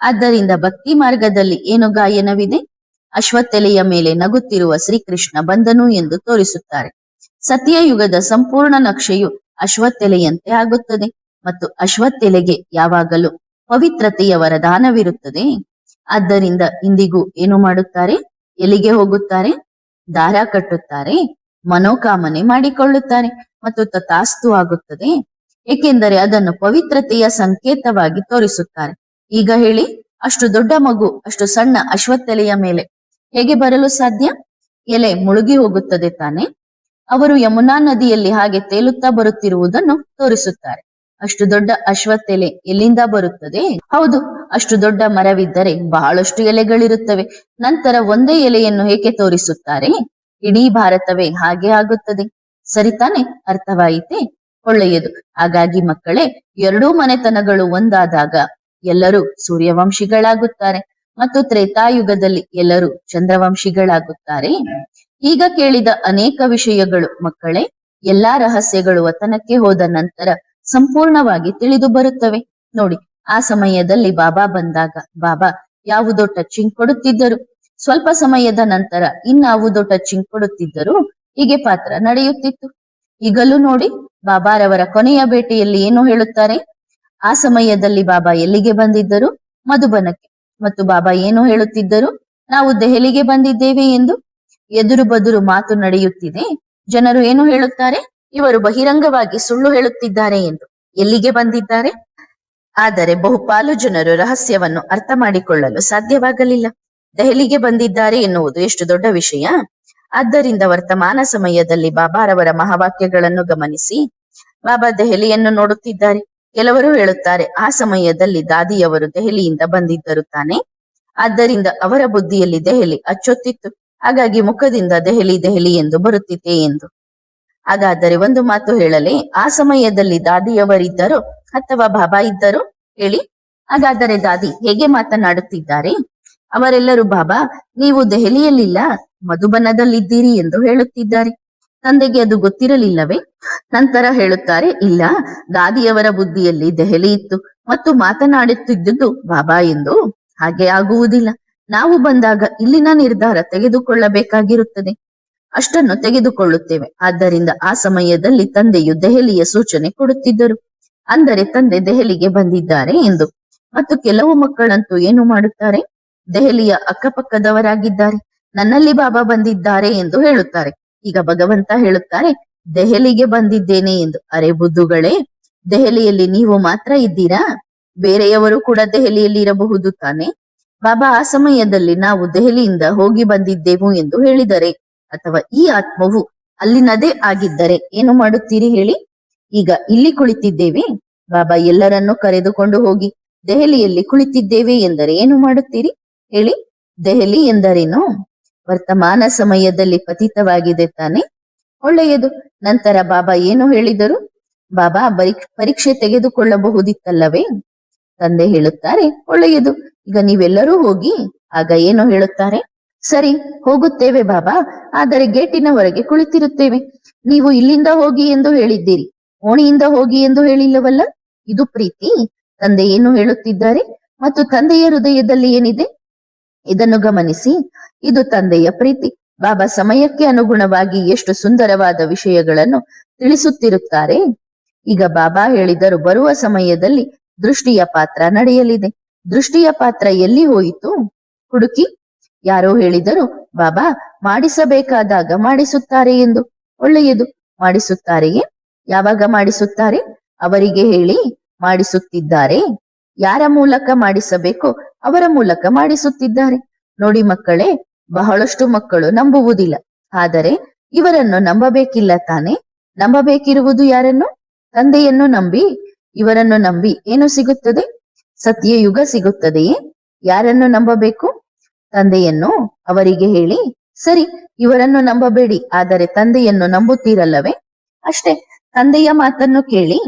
ಆದ್ದರಿಂದ ಭಕ್ತಿ ಮಾರ್ಗದಲ್ಲಿ ಏನು ಗಾಯನವಿದೆ? ಅಶ್ವತ್ಥೆಲೆಯ ಮೇಲೆ ನಗುತ್ತಿರುವ ಶ್ರೀಕೃಷ್ಣ ಬಂದನು ಎಂದು ತೋರಿಸುತ್ತಾರೆ. ಸತ್ಯಯುಗದ ಸಂಪೂರ್ಣ ನಕ್ಷೆಯು ಅಶ್ವತ್ಥೆಲೆಯಂತೆ ಆಗುತ್ತದೆ ಮತ್ತು ಅಶ್ವತ್ಥೆಲೆಗೆ ಯಾವಾಗಲೂ ಪವಿತ್ರತೆಯ ವರದಾನವಿರುತ್ತದೆ. ಆದ್ದರಿಂದ ಇಂದಿಗೂ ಏನು ಮಾಡುತ್ತಾರೆ? ಎಲ್ಲಿಗೆ ಹೋಗುತ್ತಾರೆ? ದಾರ ಕಟ್ಟುತ್ತಾರೆ, ಮನೋಕಾಮನೆ ಮಾಡಿಕೊಳ್ಳುತ್ತಾರೆ ಮತ್ತು ತಥಾಸ್ತು ಆಗುತ್ತದೆ. ಏಕೆಂದರೆ ಅದನ್ನು ಪವಿತ್ರತೆಯ ಸಂಕೇತವಾಗಿ ತೋರಿಸುತ್ತಾರೆ. ಈಗ ಹೇಳಿ, ಅಷ್ಟು ದೊಡ್ಡ ಮಗು ಅಷ್ಟು ಸಣ್ಣ ಅಶ್ವತ್ಥೆಲೆಯ ಮೇಲೆ ಹೇಗೆ ಬರಲು ಸಾಧ್ಯ? ಎಲೆ ಮುಳುಗಿ ಹೋಗುತ್ತದೆ ತಾನೆ. ಅವರು ಯಮುನಾ ನದಿಯಲ್ಲಿ ಹಾಗೆ ತೇಲುತ್ತಾ ಬರುತ್ತಿರುವುದನ್ನು ತೋರಿಸುತ್ತಾರೆ. ಅಷ್ಟು ದೊಡ್ಡ ಅಶ್ವತ್ಥೆಲೆ ಎಲ್ಲಿಂದ ಬರುತ್ತದೆ? ಹೌದು, ಅಷ್ಟು ದೊಡ್ಡ ಮರವಿದ್ದರೆ ಬಹಳಷ್ಟು ಎಲೆಗಳಿರುತ್ತವೆ. ನಂತರ ಒಂದೇ ಎಲೆಯನ್ನು ಏಕೆ ತೋರಿಸುತ್ತಾರೆ? ಇಡೀ ಭಾರತವೇ ಹಾಗೆ ಆಗುತ್ತದೆ, ಸರಿತಾನೆ? ಅರ್ಥವಾಯಿತೆ? ಒಳ್ಳೆಯದು. ಹಾಗಾಗಿ ಮಕ್ಕಳೇ, ಎರಡೂ ಮನೆತನಗಳು ಒಂದಾದಾಗ ಎಲ್ಲರೂ ಸೂರ್ಯವಂಶಿಗಳಾಗುತ್ತಾರೆ ಮತ್ತು ತ್ರೇತಾಯುಗದಲ್ಲಿ ಎಲ್ಲರೂ ಚಂದ್ರವಂಶಿಗಳಾಗುತ್ತಾರೆ. ಈಗ ಕೇಳಿದ ಅನೇಕ ವಿಷಯಗಳು ಮಕ್ಕಳೇ, ಎಲ್ಲಾ ರಹಸ್ಯಗಳು ವತನಕ್ಕೆ ಹೋದ ನಂತರ ಸಂಪೂರ್ಣವಾಗಿ ತಿಳಿದು ಬರುತ್ತವೆ. ನೋಡಿ, ಆ ಸಮಯದಲ್ಲಿ ಬಾಬಾ ಬಂದಾಗ ಬಾಬಾ ಯಾವುದೋ ಟಚಿಂಗ್ ಕೊಡುತ್ತಿದ್ದರು. ಸ್ವಲ್ಪ ಸಮಯದ ನಂತರ ಇನ್ನಾವುದೋ ಟಚಿಂಗ್ ಕೊಡುತ್ತಿದ್ದರು. ಹೀಗೆ ಪಾತ್ರ ನಡೆಯುತ್ತಿತ್ತು. ಈಗಲೂ ನೋಡಿ, ಬಾಬಾರವರ ಕೊನೆಯ ಭೇಟಿಯಲ್ಲಿ ಏನು ಹೇಳುತ್ತಾರೆ? ಆ ಸಮಯದಲ್ಲಿ ಬಾಬಾ ಎಲ್ಲಿಗೆ ಬಂದಿದ್ದರು? ಮಧುಬನಕ್ಕೆ. ಮತ್ತು ಬಾಬಾ ಏನು ಹೇಳುತ್ತಿದ್ದರು? ನಾವು ದೆಹಲಿಗೆ ಬಂದಿದ್ದೇವೆ ಎಂದು. ಎದುರು ಬದುರು ಮಾತು ನಡೆಯುತ್ತಿದೆ. ಜನರು ಏನು ಹೇಳುತ್ತಾರೆ? ಇವರು ಬಹಿರಂಗವಾಗಿ ಸುಳ್ಳು ಹೇಳುತ್ತಿದ್ದಾರೆ ಎಂದು. ಎಲ್ಲಿಗೆ ಬಂದಿದ್ದಾರೆ? ಆದರೆ ಬಹುಪಾಲು ಜನರು ರಹಸ್ಯವನ್ನು ಅರ್ಥ ಮಾಡಿಕೊಳ್ಳಲು ಸಾಧ್ಯವಾಗಲಿಲ್ಲ. ದೆಹಲಿಗೆ ಬಂದಿದ್ದಾರೆ ಎನ್ನುವುದು ಎಷ್ಟು ದೊಡ್ಡ ವಿಷಯ. ಆದ್ದರಿಂದ ವರ್ತಮಾನ ಸಮಯದಲ್ಲಿ ಬಾಬಾರವರ ಮಹಾವಾಕ್ಯಗಳನ್ನು ಗಮನಿಸಿ ಬಾಬಾ ದೆಹಲಿಯನ್ನು ನೋಡುತ್ತಿದ್ದಾರೆ. ಕೆಲವರು ಹೇಳುತ್ತಾರೆ, ಆ ಸಮಯದಲ್ಲಿ ದಾದಿಯವರು ದೆಹಲಿಯಿಂದ ಬಂದಿದ್ದರು ತಾನೆ, ಆದ್ದರಿಂದ ಅವರ ಬುದ್ಧಿಯಲ್ಲಿ ದೆಹಲಿ ಅಚ್ಚೊತ್ತಿತ್ತು, ಹಾಗಾಗಿ ಮುಖದಿಂದ ದೆಹಲಿ ದೆಹಲಿ ಎಂದು ಬರುತ್ತಿದೆ ಎಂದು. ಹಾಗಾದರೆ ಒಂದು ಮಾತು ಹೇಳಲೇ, ಆ ಸಮಯದಲ್ಲಿ ದಾದಿಯವರಿದ್ದರು ಅಥವಾ ಬಾಬಾ ಇದ್ದರು ಹೇಳಿ? ಹಾಗಾದರೆ ದಾದಿ ಹೇಗೆ ಮಾತನಾಡುತ್ತಿದ್ದಾರೆ? ಅವರೆಲ್ಲರೂ ಬಾಬಾ ನೀವು ದೆಹಲಿಯಲ್ಲಿಲ್ಲ, ಮಧುಬನದಲ್ಲಿದ್ದೀರಿ ಎಂದು ಹೇಳುತ್ತಿದ್ದಾರೆ. ತಂದೆಗೆ ಅದು ಗೊತ್ತಿರಲಿಲ್ಲವೇ? ನಂತರ ಹೇಳುತ್ತಾರೆ, ಇಲ್ಲ, ದಾದಿಯವರ ಬುದ್ಧಿಯಲ್ಲಿ ದೆಹಲಿ ಇತ್ತು ಮತ್ತು ಮಾತನಾಡುತ್ತಿದ್ದುದು ಬಾಬಾ ಎಂದು. ಹಾಗೆ ಆಗುವುದಿಲ್ಲ. ನಾವು ಬಂದಾಗ ಇಲ್ಲಿನ ನಿರ್ಧಾರ ತೆಗೆದುಕೊಳ್ಳಬೇಕಾಗಿರುತ್ತದೆ, ಅಷ್ಟನ್ನು ತೆಗೆದುಕೊಳ್ಳುತ್ತೇವೆ. ಆದ್ದರಿಂದ ಆ ಸಮಯದಲ್ಲಿ ತಂದೆಯು ದೆಹಲಿಯ ಸೂಚನೆ ಕೊಡುತ್ತಿದ್ದರು, ಅಂದರೆ ತಂದೆ ದೆಹಲಿಗೆ ಬಂದಿದ್ದಾರೆ ಎಂದು. ಮತ್ತು ಕೆಲವು ಮಕ್ಕಳಂತೂ ಏನು ಮಾಡುತ್ತಾರೆ, ದೆಹಲಿಯ ಅಕ್ಕಪಕ್ಕದವರಾಗಿದ್ದಾರೆ, ನನ್ನಲ್ಲಿ ಬಾಬಾ ಬಂದಿದ್ದಾರೆ ಎಂದು ಹೇಳುತ್ತಾರೆ. ಈಗ ಭಗವಂತ ಹೇಳುತ್ತಾರೆ, ದೆಹಲಿಗೆ ಬಂದಿದ್ದೇನೆ ಎಂದು. ಅರೆ ಬುದ್ಧುಗಳೇ, ದೆಹಲಿಯಲ್ಲಿ ನೀವು ಮಾತ್ರ ಇದ್ದೀರಾ? ಬೇರೆಯವರು ಕೂಡ ದೆಹಲಿಯಲ್ಲಿ ಇರಬಹುದು ತಾನೆ? ಬಾಬಾ ಆ ಸಮಯದಲ್ಲಿ ನಾವು ದೆಹಲಿಯಿಂದ ಹೋಗಿ ಬಂದಿದ್ದೆವು ಎಂದು ಹೇಳಿದರೆ, ಅಥವಾ ಈ ಆತ್ಮವು ಅಲ್ಲಿನದೇ ಆಗಿದ್ದರೆ ಏನು ಮಾಡುತ್ತೀರಿ ಹೇಳಿ? ಈಗ ಇಲ್ಲಿ ಕುಳಿತಿದ್ದೇವೆ, ಬಾಬಾ ಎಲ್ಲರನ್ನೂ ಕರೆದುಕೊಂಡು ಹೋಗಿ ದೆಹಲಿಯಲ್ಲಿ ಕುಳಿತಿದ್ದೇವೆ ಎಂದರೆ ಏನು ಮಾಡುತ್ತೀರಿ ಹೇಳಿ? ದೆಹಲಿ ಎಂದರೇನು? ವರ್ತಮಾನ ಸಮಯದಲ್ಲಿ ಪತಿತವಾಗಿದೆ ತಾನೆ, ಒಳ್ಳೆಯದು. ನಂತರ ಬಾಬಾ ಏನು ಹೇಳಿದರು? ಬಾಬಾ ಪರೀಕ್ಷೆ ತೆಗೆದುಕೊಳ್ಳಬಹುದಿತ್ತಲ್ಲವೇ? ತಂದೆ ಹೇಳುತ್ತಾರೆ, ಒಳ್ಳೆಯದು, ಈಗ ನೀವೆಲ್ಲರೂ ಹೋಗಿ. ಆಗ ಏನು ಹೇಳುತ್ತಾರೆ? ಸರಿ, ಹೋಗುತ್ತೇವೆ ಬಾಬಾ, ಆದರೆ ಗೇಟಿನ ಹೊರಗೆ ಕುಳಿತಿರುತ್ತೇವೆ. ನೀವು ಇಲ್ಲಿಂದ ಹೋಗಿ ಎಂದು ಹೇಳಿದ್ದೀರಿ, ಓಣಿಯಿಂದ ಹೋಗಿ ಎಂದು ಹೇಳಿಲ್ಲವಲ್ಲ? ಇದು ಪ್ರೀತಿ. ತಂದೆ ಏನು ಹೇಳುತ್ತಿದ್ದಾರೆ ಮತ್ತು ತಂದೆಯ ಹೃದಯದಲ್ಲಿ ಏನಿದೆ ಇದನ್ನು ಗಮನಿಸಿ. ಇದು ತಂದೆಯ ಪ್ರೀತಿ. ಬಾಬಾ ಸಮಯಕ್ಕೆ ಅನುಗುಣವಾಗಿ ಎಷ್ಟು ಸುಂದರವಾದ ವಿಷಯಗಳನ್ನು ತಿಳಿಸುತ್ತಿರುತ್ತಾರೆ. ಈಗ ಬಾಬಾ ಹೇಳಿದರು, ಬರುವ ಸಮಯದಲ್ಲಿ ದೃಷ್ಟಿಯ ಪಾತ್ರ ನಡೆಯಲಿದೆ. ದೃಷ್ಟಿಯ ಪಾತ್ರ ಎಲ್ಲಿ ಹೋಯಿತು ಹುಡುಕಿ? ಯಾರೋ ಹೇಳಿದರು, ಬಾಬಾ ಮಾಡಿಸಬೇಕಾದಾಗ ಮಾಡಿಸುತ್ತಾರೆ ಎಂದು. ಒಳ್ಳೆಯದು, ಮಾಡಿಸುತ್ತಾರೆಯೇ? ಯಾವಾಗ ಮಾಡಿಸುತ್ತಾರೆ? ಅವರಿಗೆ ಹೇಳಿ ಮಾಡಿಸುತ್ತಿದ್ದಾರೆ. ಯಾರ ಮೂಲಕ ಮಾಡಿಸಬೇಕು ಅವರ ಮೂಲಕ ಮಾಡಿಸುತ್ತಿದ್ದಾರೆ. ನೋಡಿ ಮಕ್ಕಳೇ, ಬಹಳಷ್ಟು ಮಕ್ಕಳು ನಂಬುವುದಿಲ್ಲ, ಆದರೆ ಇವರನ್ನು ನಂಬಬೇಕಿಲ್ಲ ತಾನೆ? ನಂಬಬೇಕಿರುವುದು ಯಾರನ್ನು? ತಂದೆಯನ್ನು ನಂಬಿ. ಇವರನ್ನು ನಂಬಿ ಏನು ಸಿಗುತ್ತದೆ? ಸತ್ಯಯುಗ ಸಿಗುತ್ತದೆಯೇ? ಯಾರನ್ನು ನಂಬಬೇಕು? ತಂದೆಯನ್ನು. ಅವರಿಗೆ ಹೇಳಿ, ಸರಿ, ಇವರನ್ನು ನಂಬಬೇಡಿ, ಆದರೆ ತಂದೆಯನ್ನು ನಂಬುತ್ತೀರಲ್ಲವೇ? ಅಷ್ಟೇ, ತಂದೆಯ ಮಾತನ್ನು ಕೇಳಿ.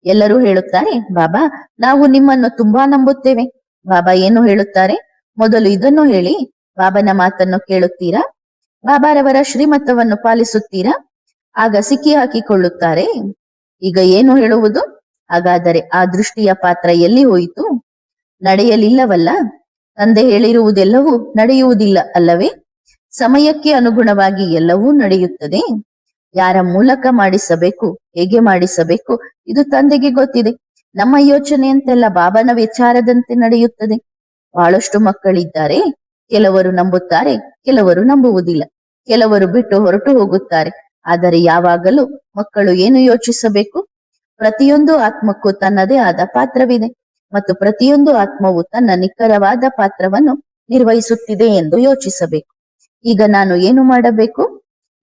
ಎಲ್ಲರೂ ಹೇಳುತ್ತಾರೆ, ಬಾಬಾ ನಾವು ನಿಮ್ಮನ್ನು ತುಂಬಾ ನಂಬುತ್ತೇವೆ. ಬಾಬಾ ಏನು ಹೇಳುತ್ತಾರೆ? ಮೊದಲು ಇದನ್ನು ಹೇಳಿ, ಬಾಬನ ಮಾತನ್ನು ಕೇಳುತ್ತೀರಾ? ಬಾಬಾರವರ ಶ್ರೀಮತವನ್ನು ಪಾಲಿಸುತ್ತೀರಾ? ಆಗ ಸಿಕ್ಕಿ ಹಾಕಿಕೊಳ್ಳುತ್ತಾರೆ. ಈಗ ಏನು ಹೇಳುವುದು? ಹಾಗಾದರೆ ಆ ದೃಷ್ಟಿಯ ಪಾತ್ರ ಎಲ್ಲಿ ಹೋಯಿತು? ನಡೆಯಲಿಲ್ಲವಲ್ಲ? ತಂದೆ ಹೇಳಿರುವುದೆಲ್ಲವೂ ನಡೆಯುವುದಿಲ್ಲ ಅಲ್ಲವೇ? ಸಮಯಕ್ಕೆ ಅನುಗುಣವಾಗಿ ಎಲ್ಲವೂ ನಡೆಯುತ್ತದೆ. ಯಾರ ಮೂಲಕ ಮಾಡಿಸಬೇಕು, ಹೇಗೆ ಮಾಡಿಸಬೇಕು, ಇದು ತಂದೆಗೆ ಗೊತ್ತಿದೆ. ನಮ್ಮ ಯೋಚನೆಯಂತೆಲ್ಲ ಬಾಬನ ವಿಚಾರದಂತೆ ನಡೆಯುತ್ತದೆ. ಬಹಳಷ್ಟು ಮಕ್ಕಳಿದ್ದಾರೆ, ಕೆಲವರು ನಂಬುತ್ತಾರೆ, ಕೆಲವರು ನಂಬುವುದಿಲ್ಲ, ಕೆಲವರು ಬಿಟ್ಟು ಹೊರಟು ಹೋಗುತ್ತಾರೆ. ಆದರೆ ಯಾವಾಗಲೂ ಮಕ್ಕಳು ಏನು ಯೋಚಿಸಬೇಕು? ಪ್ರತಿಯೊಂದು ಆತ್ಮಕ್ಕೂ ತನ್ನದೇ ಆದ ಪಾತ್ರವಿದೆ ಮತ್ತು ಪ್ರತಿಯೊಂದು ಆತ್ಮವು ತನ್ನ ನಿಖರವಾದ ಪಾತ್ರವನ್ನು ನಿರ್ವಹಿಸುತ್ತಿದೆ ಎಂದು ಯೋಚಿಸಬೇಕು. ಈಗ ನಾನು ಏನು ಮಾಡಬೇಕು?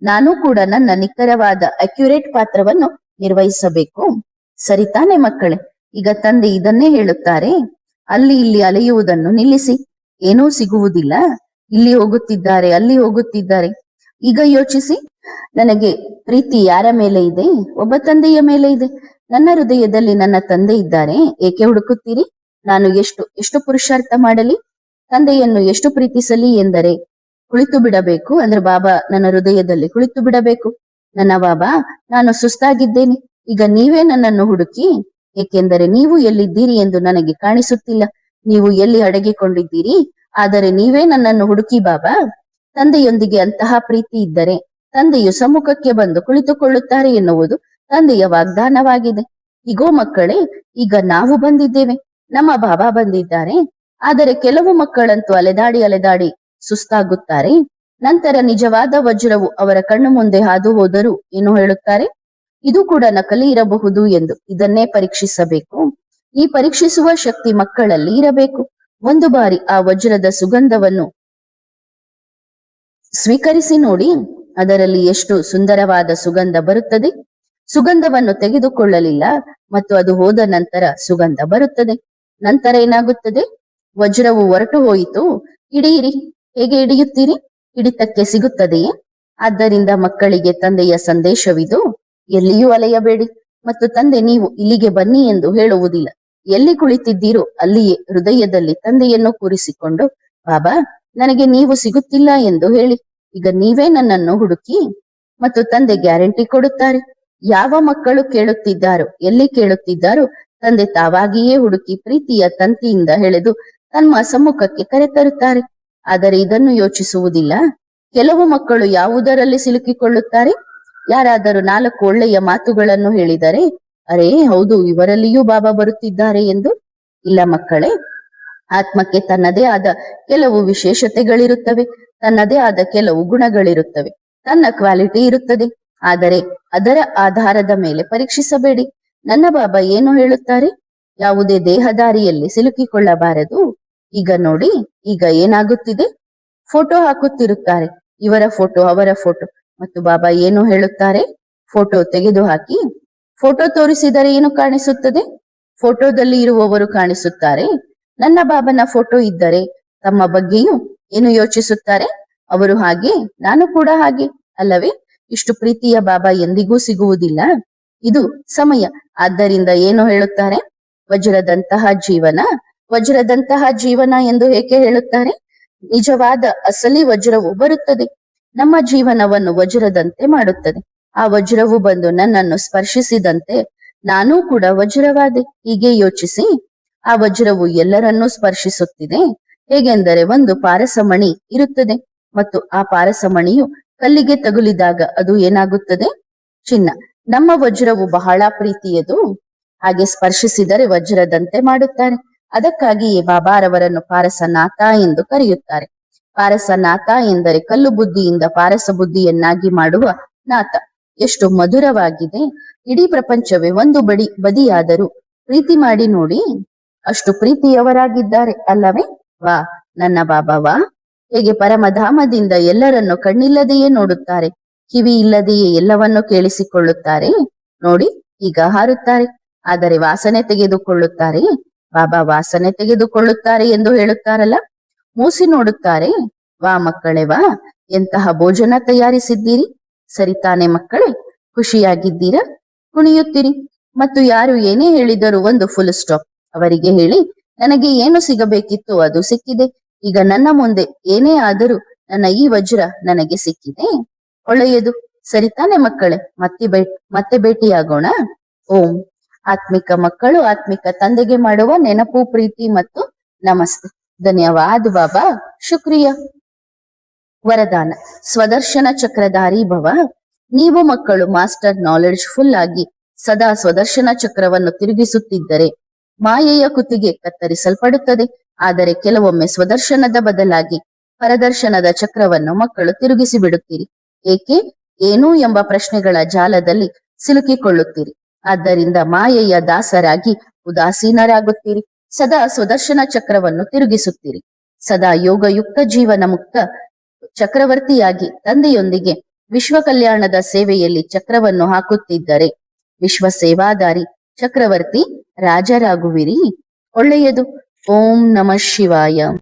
ನಾನು ಕೂಡ ನನ್ನ ನಿಖರವಾದ ಅಕ್ಯುರೇಟ್ ಪಾತ್ರವನ್ನು ನಿರ್ವಹಿಸಬೇಕು. ಸರಿತಾನೆ ಮಕ್ಕಳೇ? ಈಗ ತಂದೆ ಇದನ್ನೇ ಹೇಳುತ್ತಾರೆ, ಅಲ್ಲಿ ಇಲ್ಲಿ ಅಲೆಯುವುದನ್ನು ನಿಲ್ಲಿಸಿ. ಏನೂ ಸಿಗುವುದಿಲ್ಲ. ಇಲ್ಲಿ ಹೋಗುತ್ತಿದ್ದಾರೆ, ಅಲ್ಲಿ ಹೋಗುತ್ತಿದ್ದಾರೆ. ಈಗ ಯೋಚಿಸಿ, ನನಗೆ ಪ್ರೀತಿ ಯಾರ ಮೇಲೆ ಇದೆ? ಒಬ್ಬ ತಂದೆಯ ಮೇಲೆ ಇದೆ. ನನ್ನ ಹೃದಯದಲ್ಲಿ ನನ್ನ ತಂದೆ ಇದ್ದಾರೆ. ಏಕೆ ಹುಡುಕುತ್ತೀರಿ? ನಾನು ಎಷ್ಟು ಪುರುಷಾರ್ಥ ಮಾಡಲಿ? ತಂದೆಯನ್ನು ಎಷ್ಟು ಪ್ರೀತಿಸಲಿ ಎಂದರೆ ಕುಳಿತು ಬಿಡಬೇಕು. ಅಂದ್ರೆ ಬಾಬಾ ನನ್ನ ಹೃದಯದಲ್ಲಿ ಕುಳಿತು ಬಿಡಬೇಕು. ನನ್ನ ಬಾಬಾ, ನಾನು ಸುಸ್ತಾಗಿದ್ದೇನೆ, ಈಗ ನೀವೇ ನನ್ನನ್ನು ಹುಡುಕಿ, ಏಕೆಂದರೆ ನೀವು ಎಲ್ಲಿದ್ದೀರಿ ಎಂದು ನನಗೆ ಕಾಣಿಸುತ್ತಿಲ್ಲ. ನೀವು ಎಲ್ಲಿ ಅಡಗಿಕೊಂಡಿದ್ದೀರಿ, ಆದರೆ ನೀವೇ ನನ್ನನ್ನು ಹುಡುಕಿ ಬಾಬಾ. ತಂದೆಯೊಂದಿಗೆ ಅಂತಹ ಪ್ರೀತಿ ಇದ್ದರೆ ತಂದೆಯು ಸಮ್ಮುಖಕ್ಕೆ ಬಂದು ಕುಳಿತುಕೊಳ್ಳುತ್ತಾರೆ ಎನ್ನುವುದು ತಂದೆಯ ವಾಗ್ದಾನವಾಗಿದೆ. ಈಗೋ ಮಕ್ಕಳೇ, ಈಗ ನಾವು ಬಂದಿದ್ದೇವೆ, ನಮ್ಮ ಬಾಬಾ ಬಂದಿದ್ದಾರೆ. ಆದರೆ ಕೆಲವು ಮಕ್ಕಳಂತೂ ಅಲೆದಾಡಿ ಸುಸ್ತಾಗುತ್ತಾರೆ. ನಂತರ ನಿಜವಾದ ವಜ್ರವು ಅವರ ಕಣ್ಣು ಮುಂದೆ ಹಾದು ಹೋದರೂ ಏನು ಹೇಳುತ್ತಾರೆ? ಇದು ಕೂಡ ನಕಲಿ ಇರಬಹುದು ಎಂದು. ಇದನ್ನೇ ಪರೀಕ್ಷಿಸಬೇಕು. ಈ ಪರೀಕ್ಷಿಸುವ ಶಕ್ತಿ ಮಕ್ಕಳಲ್ಲಿ ಇರಬೇಕು. ಒಂದು ಬಾರಿ ಆ ವಜ್ರದ ಸುಗಂಧವನ್ನು ಸ್ವೀಕರಿಸಿ ನೋಡಿ. ಅದರಲ್ಲಿ ಎಷ್ಟು ಸುಂದರವಾದ ಸುಗಂಧ ಬರುತ್ತದೆ. ಸುಗಂಧವನ್ನು ತೆಗೆದುಕೊಳ್ಳಲಿಲ್ಲ ಮತ್ತು ಅದು ಹೋದ ನಂತರ ಸುಗಂಧ ಬರುತ್ತದೆ. ನಂತರ ಏನಾಗುತ್ತದೆ? ವಜ್ರವು ಹೊರಟು ಹೋಯಿತು, ಹಿಡಿಯಿರಿ. ಹೇಗೆ ಹಿಡಿಯುತ್ತೀರಿ? ಹಿಡಿತಕ್ಕೆ ಸಿಗುತ್ತದೆಯೇ? ಆದ್ದರಿಂದ ಮಕ್ಕಳಿಗೆ ತಂದೆಯ ಸಂದೇಶವಿದು, ಎಲ್ಲಿಯೂ ಅಲೆಯಬೇಡಿ. ಮತ್ತು ತಂದೆ ನೀವು ಇಲ್ಲಿಗೆ ಬನ್ನಿ ಎಂದು ಹೇಳುವುದಿಲ್ಲ. ಎಲ್ಲಿ ಕುಳಿತಿದ್ದೀರೋ ಅಲ್ಲಿಯೇ ಹೃದಯದಲ್ಲಿ ತಂದೆಯನ್ನು ಕೂರಿಸಿಕೊಂಡು, ಬಾಬಾ ನನಗೆ ನೀವು ಸಿಗುತ್ತಿಲ್ಲ ಎಂದು ಹೇಳಿ, ಈಗ ನೀವೇ ನನ್ನನ್ನು ಹುಡುಕಿ. ಮತ್ತು ತಂದೆ ಗ್ಯಾರಂಟಿ ಕೊಡುತ್ತಾರೆ. ಯಾವ ಮಕ್ಕಳು ಕೇಳುತ್ತಿದ್ದಾರೋ, ಎಲ್ಲಿ ಕೇಳುತ್ತಿದ್ದಾರೋ ತಂದೆ ತಾವಾಗಿಯೇ ಹುಡುಕಿ ಪ್ರೀತಿಯ ತಂತಿಯಿಂದ ಎಳೆದು ತಮ್ಮ ಸಮ್ಮುಖಕ್ಕೆ ಕರೆತರುತ್ತಾರೆ. ಆದರೆ ಇದನ್ನು ಯೋಚಿಸುವುದಿಲ್ಲ. ಕೆಲವು ಮಕ್ಕಳು ಯಾವುದರಲ್ಲಿ ಸಿಲುಕಿಕೊಳ್ಳುತ್ತಾರೆ? ಯಾರಾದರೂ 4 ಒಳ್ಳೆಯ ಮಾತುಗಳನ್ನು ಹೇಳಿದರೆ, ಅರೇ ಹೌದು, ಇವರಲ್ಲಿಯೂ ಬಾಬಾ ಬರುತ್ತಿದ್ದಾರೆ ಎಂದು. ಇಲ್ಲ ಮಕ್ಕಳೇ, ಆತ್ಮಕ್ಕೆ ತನ್ನದೇ ಆದ ಕೆಲವು ವಿಶೇಷತೆಗಳಿರುತ್ತವೆ, ತನ್ನದೇ ಆದ ಕೆಲವು ಗುಣಗಳಿರುತ್ತವೆ, ತನ್ನ ಕ್ವಾಲಿಟಿ ಇರುತ್ತದೆ. ಆದರೆ ಅದರ ಆಧಾರದ ಮೇಲೆ ಪರೀಕ್ಷಿಸಬೇಡಿ. ನನ್ನ ಬಾಬಾ ಏನು ಹೇಳುತ್ತಾರೆ? ಯಾವುದೇ ದೇಹದಾರಿಯಲ್ಲಿ ಸಿಲುಕಿಕೊಳ್ಳಬಾರದು. ಈಗ ನೋಡಿ, ಈಗ ಏನಾಗುತ್ತಿದೆ? ಫೋಟೋ ಹಾಕುತ್ತಿರುತ್ತಾರೆ, ಇವರ ಫೋಟೋ, ಅವರ ಫೋಟೋ. ಮತ್ತು ಬಾಬಾ ಏನು ಹೇಳುತ್ತಾರೆ? ಫೋಟೋ ತೆಗೆದು ಹಾಕಿ. ಫೋಟೋ ತೋರಿಸಿದರೆ ಏನು ಕಾಣಿಸುತ್ತದೆ? ಫೋಟೋದಲ್ಲಿ ಇರುವವರು ಕಾಣಿಸುತ್ತಾರೆ. ನನ್ನ ಬಾಬನ ಫೋಟೋ ಇದ್ದರೆ ತಮ್ಮ ಬಗ್ಗೆಯೂ ಏನು ಯೋಚಿಸುತ್ತಾರೆ? ಅವರು ಹಾಗೆ, ನಾನು ಕೂಡ ಹಾಗೆ ಅಲ್ಲವೇ? ಇಷ್ಟು ಪ್ರೀತಿಯ ಬಾಬಾ ಎಂದಿಗೂ ಸಿಗುವುದಿಲ್ಲ. ಇದು ಸಮಯ. ಆದ್ದರಿಂದ ಏನು ಹೇಳುತ್ತಾರೆ? ವಜ್ರದಂತಹ ಜೀವನ, ವಜ್ರದಂತಹ ಜೀವನ ಎಂದು ಏಕೆ ಹೇಳುತ್ತಾರೆ? ನಿಜವಾದ ಅಸಲಿ ವಜ್ರವು ಬರುತ್ತದೆ, ನಮ್ಮ ಜೀವನವನ್ನು ವಜ್ರದಂತೆ ಮಾಡುತ್ತದೆ. ಆ ವಜ್ರವು ಬಂದು ನನ್ನನ್ನು ಸ್ಪರ್ಶಿಸಿದಂತೆ ನಾನೂ ಕೂಡ ವಜ್ರವಾದೆ. ಹೀಗೆ ಯೋಚಿಸಿ. ಆ ವಜ್ರವು ಎಲ್ಲರನ್ನೂ ಸ್ಪರ್ಶಿಸುತ್ತಿದೆ. ಹೇಗೆಂದರೆ ಒಂದು ಪಾರಸಮಣಿ ಇರುತ್ತದೆ ಮತ್ತು ಆ ಪಾರಸಮಣಿಯು ಕಲ್ಲಿಗೆ ತಗುಲಿದಾಗ ಅದು ಏನಾಗುತ್ತದೆ? ಚಿನ್ನ. ನಮ್ಮ ವಜ್ರವು ಬಹಳ ಪ್ರೀತಿಯದು. ಹಾಗೆ ಸ್ಪರ್ಶಿಸಿದರೆ ವಜ್ರದಂತೆ ಮಾಡುತ್ತಾರೆ. ಅದಕ್ಕಾಗಿಯೇ ಬಾಬಾರವರನ್ನು ಪಾರಸನಾಥ ಎಂದು ಕರೆಯುತ್ತಾರೆ. ಪಾರಸನಾಥ ಎಂದರೆ ಕಲ್ಲು ಬುದ್ಧಿಯಿಂದ ಪಾರಸ ಬುದ್ಧಿಯನ್ನಾಗಿ ಮಾಡುವ ನಾಥ. ಎಷ್ಟು ಮಧುರವಾಗಿದೆ. ಇಡೀ ಪ್ರಪಂಚವೇ ಒಂದು ಬದಿಯಾದರೂ ಪ್ರೀತಿ ಮಾಡಿ ನೋಡಿ, ಅಷ್ಟು ಪ್ರೀತಿಯವರಾಗಿದ್ದಾರೆ ಅಲ್ಲವೇ? ವಾ ನನ್ನ ಬಾಬಾ ವಾ. ಹೇಗೆ ಪರಮಧಾಮದಿಂದ ಎಲ್ಲರನ್ನು ಕಣ್ಣಿಲ್ಲದೆಯೇ ನೋಡುತ್ತಾರೆ, ಕಿವಿ ಇಲ್ಲದೆಯೇ ಎಲ್ಲವನ್ನು ಕೇಳಿಸಿಕೊಳ್ಳುತ್ತಾರೆ. ನೋಡಿ, ಈಗ ಹಾರುತ್ತಾರೆ, ಆದರೆ ವಾಸನೆ ತೆಗೆದುಕೊಳ್ಳುತ್ತಾರೆ. ಬಾಬಾ ವಾಸನೆ ತೆಗೆದುಕೊಳ್ಳುತ್ತಾರೆ ಎಂದು ಹೇಳುತ್ತಾರಲ್ಲ, ಮೂಸಿ ನೋಡುತ್ತಾರೆ. ವಾ ಮಕ್ಕಳೇ ವಾ, ಎಂತಹ ಭೋಜನ ತಯಾರಿಸಿದ್ದೀರಿ. ಸರಿ ತಾನೆ ಮಕ್ಕಳೇ? ಖುಷಿಯಾಗಿದ್ದೀರಾ? ಕುಣಿಯುತ್ತೀರಿ. ಮತ್ತು ಯಾರು ಏನೇ ಹೇಳಿದರೂ ಒಂದು ಫುಲ್ ಸ್ಟಾಪ್. ಅವರಿಗೆ ಹೇಳಿ, ನನಗೆ ಏನು ಸಿಗಬೇಕಿತ್ತು ಅದು ಸಿಕ್ಕಿದೆ. ಈಗ ನನ್ನ ಮುಂದೆ ಏನೇ ಆದರೂ ನನ್ನ ಈ ವಜ್ರ ನನಗೆ ಸಿಕ್ಕಿದೆ. ಒಳ್ಳೆಯದು. ಸರಿ ತಾನೆ ಮಕ್ಕಳೇ? ಮತ್ತೆ ಭೇಟಿಯಾಗೋಣ. ಓಂ. ಆತ್ಮಿಕ ಮಕ್ಕಳು ಆತ್ಮಿಕ ತಂದೆಗೆ ಮಾಡುವ ನೆನಪು, ಪ್ರೀತಿ ಮತ್ತು ನಮಸ್ತೆ. ಧನ್ಯವಾದ ಬಾಬಾ. ಶುಕ್ರಿಯ. ವರದಾನ: ಸ್ವದರ್ಶನ ಚಕ್ರಧಾರಿ ಭವ. ನೀವು ಮಕ್ಕಳು ಮಾಸ್ಟರ್ ನಾಲೆಡ್ಜ್ ಫುಲ್ ಆಗಿ ಸದಾ ಸ್ವದರ್ಶನ ಚಕ್ರವನ್ನು ತಿರುಗಿಸುತ್ತಿದ್ದರೆ ಮಾಯೆಯ ಕುತ್ತಿಗೆ ಕತ್ತರಿಸಲ್ಪಡುತ್ತದೆ. ಆದರೆ ಕೆಲವೊಮ್ಮೆ ಸ್ವದರ್ಶನದ ಬದಲಾಗಿ ಪರದರ್ಶನದ ಚಕ್ರವನ್ನು ಮಕ್ಕಳು ತಿರುಗಿಸಿ ಬಿಡುತ್ತೀರಿ. ಏಕೆ, ಏನು ಎಂಬ ಪ್ರಶ್ನೆಗಳ ಜಾಲದಲ್ಲಿ ಸಿಲುಕಿಕೊಳ್ಳುತ್ತೀರಿ. ಆದ್ದರಿಂದ ಮಾಯೆಯ ದಾಸರಾಗಿ ಉದಾಸೀನರಾಗುತ್ತೀರಿ. ಸದಾ ಸ್ವದರ್ಶನ ಚಕ್ರವನ್ನು ತಿರುಗಿಸುತ್ತೀರಿ. ಸದಾ ಯೋಗಯುಕ್ತ ಜೀವನ ಮುಕ್ತ ಚಕ್ರವರ್ತಿಯಾಗಿ ತಂದೆಯೊಂದಿಗೆ ವಿಶ್ವ ಕಲ್ಯಾಣದ ಸೇವೆಯಲ್ಲಿ ಚಕ್ರವನ್ನು ಹಾಕುತ್ತಿದ್ದರೆ ವಿಶ್ವ ಸೇವಾದಾರಿ ಚಕ್ರವರ್ತಿ ರಾಜರಾಗುವಿರಿ. ಒಳ್ಳೆಯದು. ಓಂ ನಮಃ ಶಿವಾಯ.